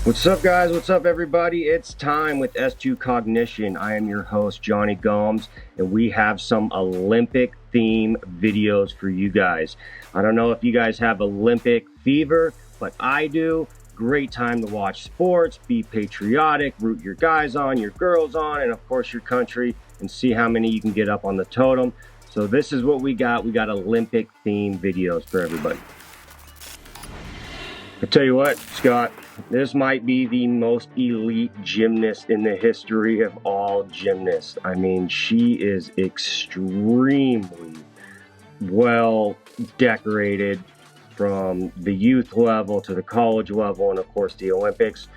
What's up, guys? What's up, everybody? It's time with S2 Cognition. I am your host, Jonny Gomes, and we have some Olympic theme videos for you guys. I don't know if you guys have Olympic fever, but I do. Great time to watch sports, be patriotic, root your guys on, your girls on, and of course your country, and see how many you can get up on the totem. So this is what we got. We got Olympic theme videos for everybody. I tell you what, Scott, this might be the most elite gymnast in the history of all gymnasts. I mean, she is extremely well decorated from the youth level to the college level and, of course, the Olympics.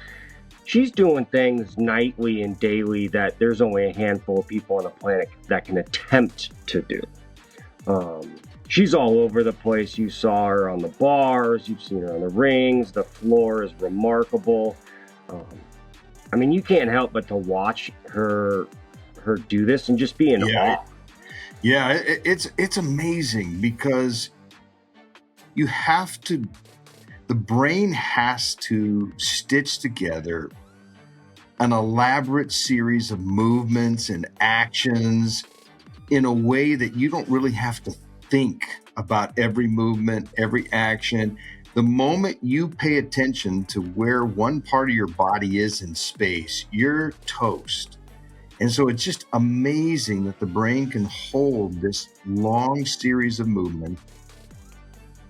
She's doing things nightly and daily that there's only a handful of people on the planet that can attempt to do. She's all over the place. You saw her on the bars, you've seen her on the rings. The floor is remarkable. I mean, you can't help but to watch her do this and just be in awe. Yeah, it's amazing because you have to, the brain has to stitch together an elaborate series of movements and actions in a way that you don't really have to think about every movement, every action. The moment you pay attention to where one part of your body is in space, you're toast. And so it's just amazing that the brain can hold this long series of movement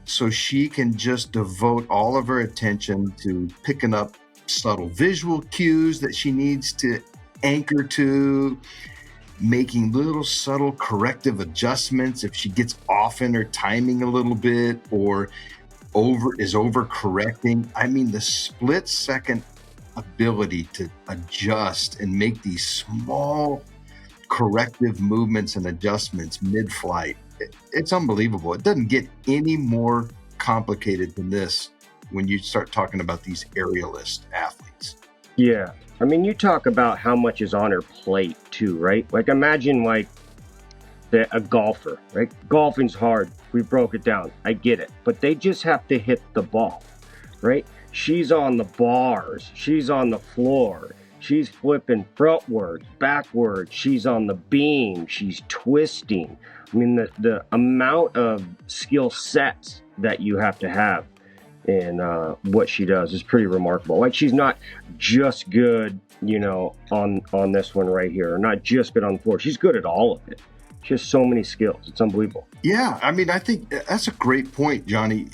so she can just devote all of her attention to picking up subtle visual cues that she needs to anchor to, making little subtle corrective adjustments if she gets off in her timing a little bit or is overcorrecting. I mean, the split second ability to adjust and make these small corrective movements and adjustments mid-flight, it's unbelievable. It doesn't get any more complicated than this when you start talking about these aerialist athletes. Yeah. I mean, you talk about how much is on her plate too, right? Like, imagine like a golfer, right? Golfing's hard. We broke it down. I get it. But they just have to hit the ball, right? She's on the bars. She's on the floor. She's flipping frontward, backward. She's on the beam. She's twisting. I mean, the amount of skill sets that you have to have in what she does is pretty remarkable. Like, she's not just good, on this one right here, or not just good on the floor. She's good at all of it. She has so many skills. It's unbelievable. Yeah, I mean, I think that's a great point, Jonny.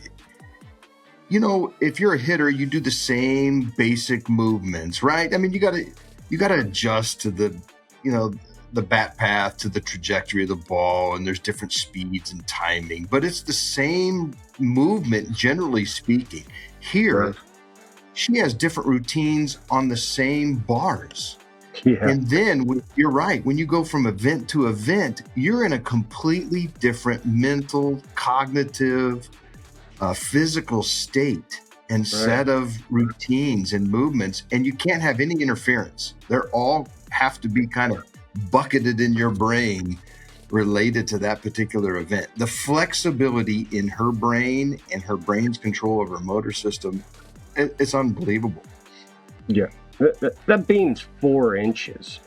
If you're a hitter, you do the same basic movements, right? I mean, you gotta adjust to the bat path, to the trajectory of the ball, and there's different speeds and timing, but it's the same movement, generally speaking. Here, right, she has different routines on the same bars. Yeah. And then you're right, when you go from event to event, you're in a completely different mental, cognitive, physical state and set of routines and movements, and you can't have any interference. They're all have to be kind of bucketed in your brain related to that particular event. The flexibility in her brain and her brain's control of her motor system, it's unbelievable. Yeah, that beam's 4 inches.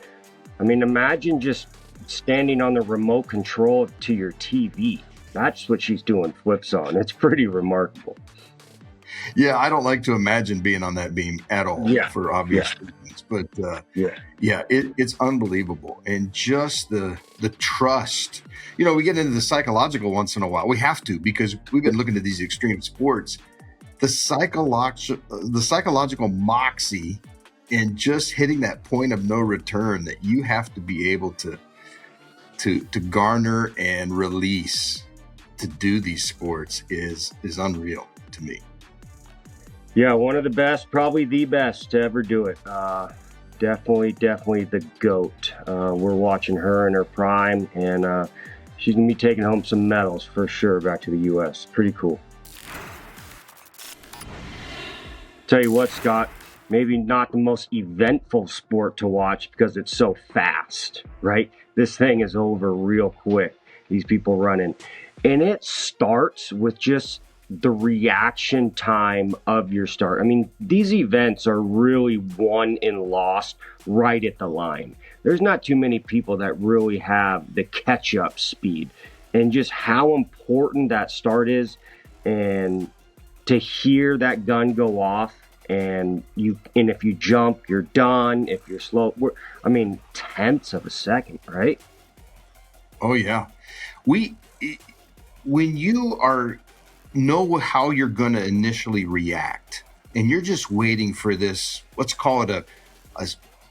I mean, imagine just standing on the remote control to your TV. That's what she's doing flips on. It's pretty remarkable. Yeah, I don't like to imagine being on that beam at all, for obvious reasons. But it's unbelievable. And just the trust. We get into the psychological once in a while. We have to, because we've been looking at these extreme sports. The psychological moxie and just hitting that point of no return that you have to be able to garner and release to do these sports is unreal to me. Yeah, one of the best, probably the best to ever do it. Definitely the GOAT. We're watching her in her prime, and she's going to be taking home some medals for sure back to the U.S. Pretty cool. Tell you what, Scott, maybe not the most eventful sport to watch because it's so fast, right? This thing is over real quick. These people running. And it starts with just the reaction time of your start. I mean, these events are really won and lost right at the line. There's not too many people that really have the catch-up speed, and just how important that start is, and to hear that gun go off, and if you jump, you're done. If you're slow, I mean, tenths of a second, right? Oh yeah. When you know how you're going to initially react, and you're just waiting for this, let's call it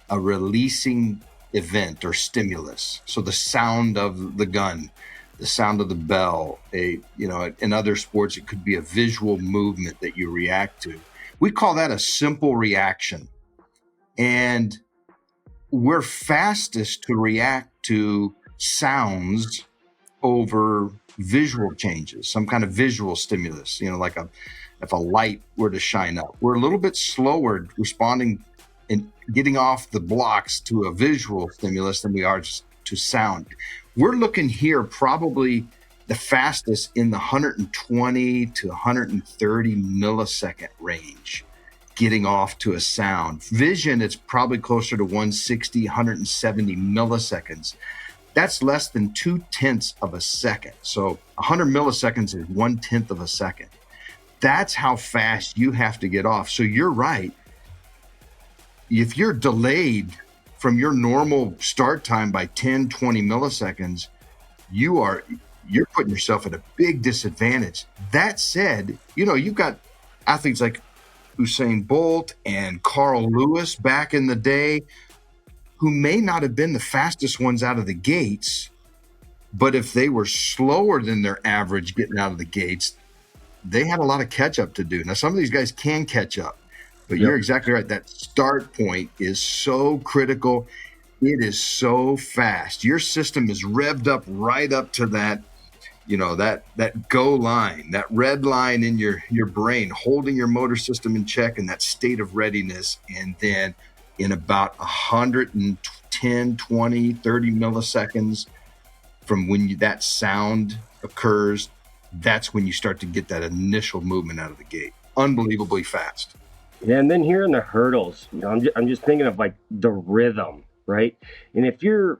a releasing event or stimulus. So the sound of the gun, the sound of the bell, in other sports, it could be a visual movement that you react to. We call that a simple reaction. And we're fastest to react to sounds over visual changes, some kind of visual stimulus, like if a light were to shine up. We're a little bit slower responding and getting off the blocks to a visual stimulus than we are to sound. We're looking here probably the fastest in the 120 to 130 millisecond range, getting off to a sound. Vision, it's probably closer to 160, 170 milliseconds. That's less than 2/10 of a second. So 100 milliseconds is 1/10 of a second. That's how fast you have to get off. So you're right. If you're delayed from your normal start time by 10, 20 milliseconds, you're putting yourself at a big disadvantage. That said, you've got athletes like Usain Bolt and Carl Lewis back in the day, who may not have been the fastest ones out of the gates, but if they were slower than their average getting out of the gates, they had a lot of catch up to do. Now, some of these guys can catch up, but You're exactly right. That start point is so critical. It is so fast. Your system is revved up right up to that, that go line, that red line in your brain, holding your motor system in check in that state of readiness. And then in about 110, 20, 30 milliseconds from when that sound occurs, that's when you start to get that initial movement out of the gate. Unbelievably fast. Yeah, and then here in the hurdles, I'm just thinking of like the rhythm, right? And if your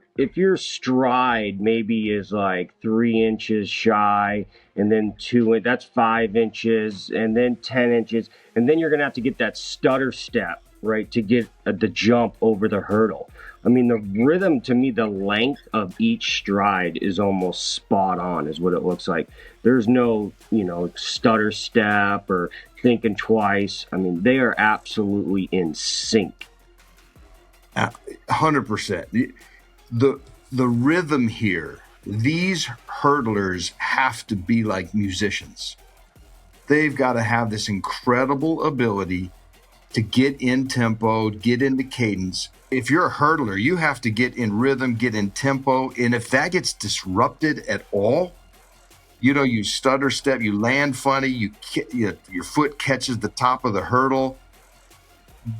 stride maybe is like 3 inches shy, and then that's 5 inches, and then 10 inches, and then you're gonna have to get that stutter step, right, to get the jump over the hurdle. I mean, the rhythm, to me, the length of each stride is almost spot on, is what it looks like. There's no, stutter step or thinking twice. I mean, they are absolutely in sync. 100%. The rhythm here, these hurdlers have to be like musicians. They've got to have this incredible ability to get in tempo, get into cadence. If you're a hurdler, you have to get in rhythm, get in tempo. And if that gets disrupted at all, you stutter step, you land funny, your foot catches the top of the hurdle,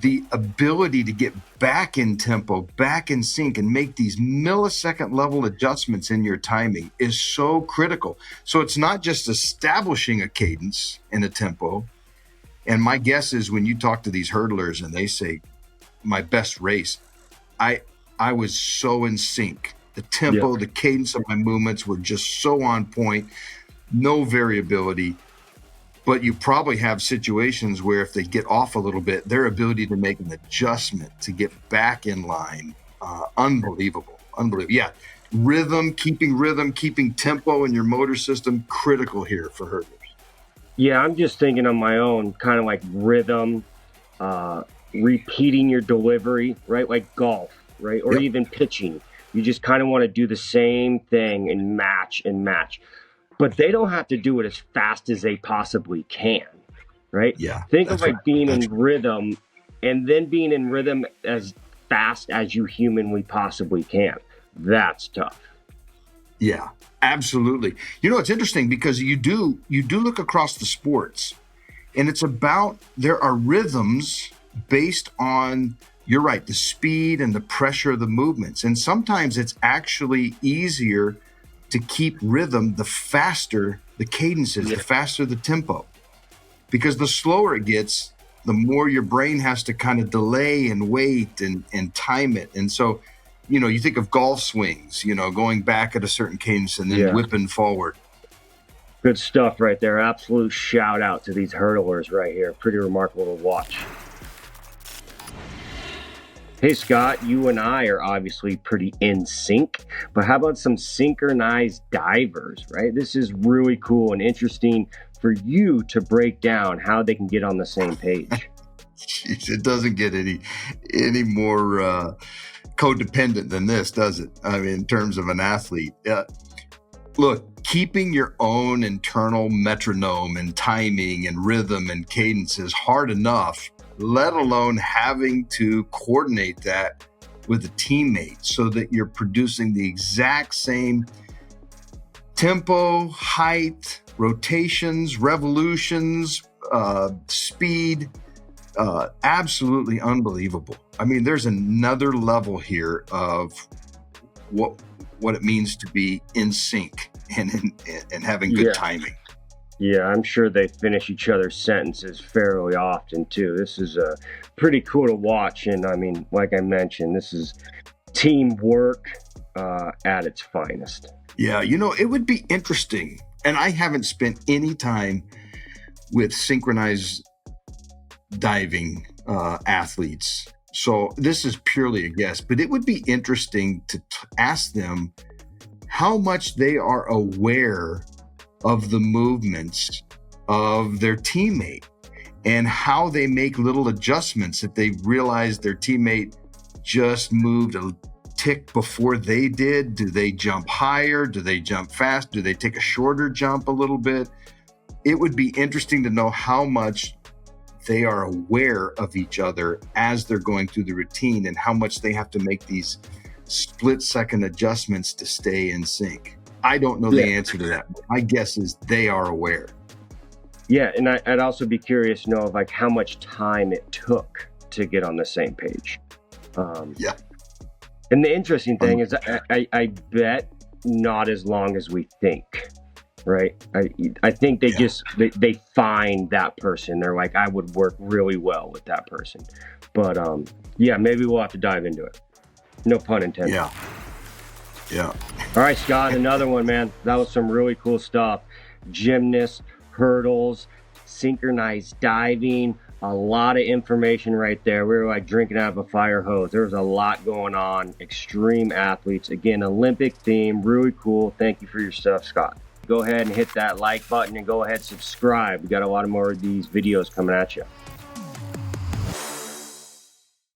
the ability to get back in tempo, back in sync, and make these millisecond level adjustments in your timing is so critical. So it's not just establishing a cadence and a tempo. And my guess is when you talk to these hurdlers and they say, my best race, I was so in sync. The tempo, the cadence of my movements were just so on point, no variability. But you probably have situations where if they get off a little bit, their ability to make an adjustment to get back in line, unbelievable. Yeah, keeping tempo in your motor system, critical here for hurdlers. Yeah, I'm just thinking on my own, kind of like rhythm, repeating your delivery, right? Like golf, right? Or even pitching. You just kind of want to do the same thing and match. But they don't have to do it as fast as they possibly can, right? Yeah. Think of like being in rhythm, and then being in rhythm as fast as you humanly possibly can. That's tough. Yeah, absolutely. It's interesting because you do look across the sports, and it's about, there are rhythms based on, you're right, the speed and the pressure of the movements. And sometimes it's actually easier to keep rhythm the faster the cadences, Yeah. the faster the tempo. Because the slower it gets, the more your brain has to kind of delay and wait and time it. And so, you think of golf swings, going back at a certain cadence and then Yeah. whipping forward. Good stuff right there. Absolute shout out to these hurdlers right here. Pretty remarkable to watch. Hey, Scott, you and I are obviously pretty in sync, but how about some synchronized divers, right? This is really cool and interesting for you to break down how they can get on the same page. Jeez, it doesn't get any more codependent than this, does it? I mean, in terms of an athlete. Look, keeping your own internal metronome and timing and rhythm and cadence is hard enough, let alone having to coordinate that with a teammate so that you're producing the exact same tempo, height, rotations, revolutions, speed. Absolutely unbelievable. I mean, there's another level here of what it means to be in sync and having good timing. Yeah, I'm sure they finish each other's sentences fairly often too. This is pretty cool to watch, and I mean, like I mentioned, this is teamwork at its finest. Yeah, it would be interesting, and I haven't spent any time with synchronized diving athletes, so this is purely a guess, but it would be interesting to ask them how much they are aware of the movements of their teammate and how they make little adjustments if they realize their teammate just moved a tick before they did. Do they jump higher? Do they jump fast? Do they take a shorter jump a little bit? It would be interesting to know how much they are aware of each other as they're going through the routine and how much they have to make these split-second adjustments to stay in sync. I don't know the answer to that. My guess is they are aware. Yeah, and I'd also be curious to know of like how much time it took to get on the same page. Yeah. And the interesting thing is I bet not as long as we think, right? I think they just they find that person. They're like, I would work really well with that person. But yeah, maybe we'll have to dive into it. No pun intended. Yeah. All right, Scott, another one, man. That was some really cool stuff. Gymnasts, hurdles, synchronized diving, a lot of information right there. We were like drinking out of a fire hose. There was a lot going on. Extreme athletes. Again, Olympic theme, really cool. Thank you for your stuff, Scott. Go ahead and hit that like button and go ahead and subscribe. We got a lot more of these videos coming at you.